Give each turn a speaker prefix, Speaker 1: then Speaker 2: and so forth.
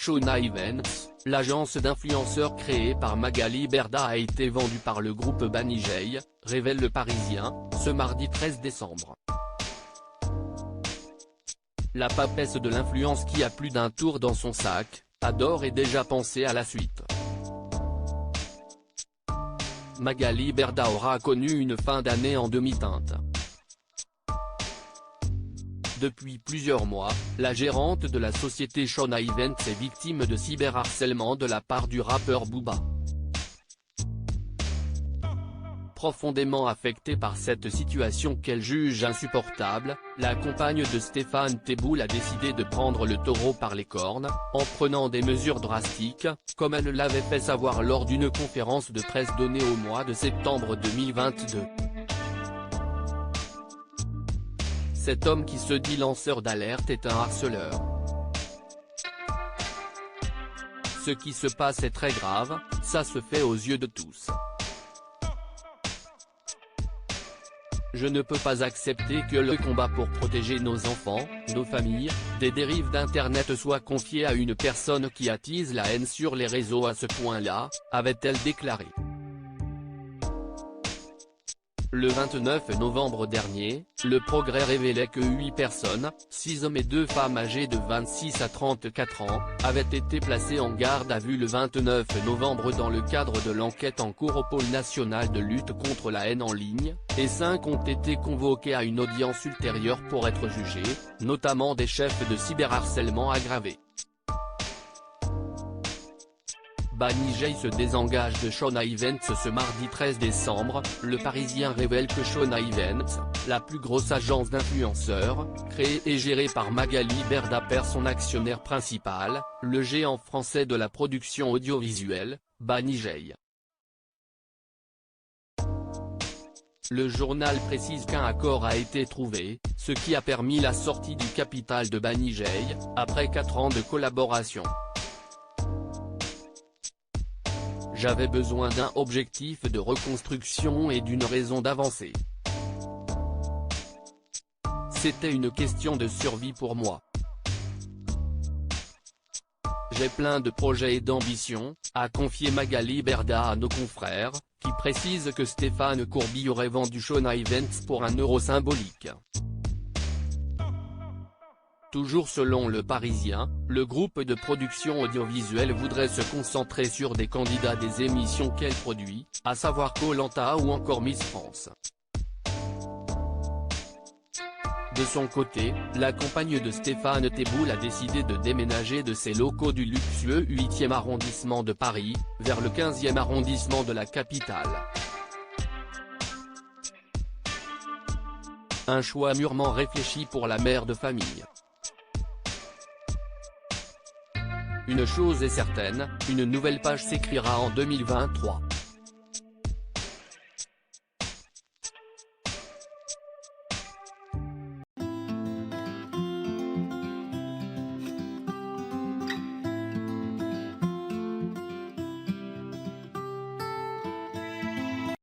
Speaker 1: Shona Events, l'agence d'influenceurs créée par Magali Berda a été vendue par le groupe Banijay, révèle Le Parisien, ce mardi 13 décembre. La papesse de l'influence qui a plus d'un tour dans son sac, adore et déjà pensé à la suite. Magali Berda aura connu une fin d'année en demi-teinte. Depuis plusieurs mois, la gérante de la société Shona Events est victime de cyberharcèlement de la part du rappeur Booba. Profondément affectée par cette situation qu'elle juge insupportable, la compagne de Stéphane Teboul a décidé de prendre le taureau par les cornes, en prenant des mesures drastiques, comme elle l'avait fait savoir lors d'une conférence de presse donnée au mois de septembre 2022. Cet homme qui se dit lanceur d'alerte est un harceleur. Ce qui se passe est très grave, ça se fait aux yeux de tous. Je ne peux pas accepter que le combat pour protéger nos enfants, nos familles, des dérives d'Internet soit confié à une personne qui attise la haine sur les réseaux à ce point-là, avait-elle déclaré. Le 29 novembre dernier, Le Progrès révélait que 8 personnes, 6 hommes et 2 femmes âgées de 26 à 34 ans, avaient été placées en garde à vue le 29 novembre dans le cadre de l'enquête en cours au pôle national de lutte contre la haine en ligne, et 5 ont été convoqués à une audience ultérieure pour être jugés, notamment des chefs de cyberharcèlement aggravés. Banijay se désengage de Shona Events ce mardi 13 décembre, Le Parisien révèle que Shona Events, la plus grosse agence d'influenceurs, créée et gérée par Magali Berda perd son actionnaire principal, le géant français de la production audiovisuelle, Banijay. Le journal précise qu'un accord a été trouvé, ce qui a permis la sortie du capital de Banijay, après 4 ans de collaboration. J'avais besoin d'un objectif de reconstruction et d'une raison d'avancer. C'était une question de survie pour moi. J'ai plein de projets et d'ambitions, a confié Magali Berda à nos confrères, qui précisent que Stéphane Courby aurait vendu Shona Events pour €1 symbolique. Toujours selon Le Parisien, le groupe de production audiovisuelle voudrait se concentrer sur des candidats des émissions qu'elle produit, à savoir Koh-Lanta ou encore Miss France. De son côté, la compagne de Stéphane Teboul a décidé de déménager de ses locaux du luxueux 8e arrondissement de Paris, vers le 15e arrondissement de la capitale. Un choix mûrement réfléchi pour la mère de famille. Une chose est certaine, une nouvelle page s'écrira en 2023.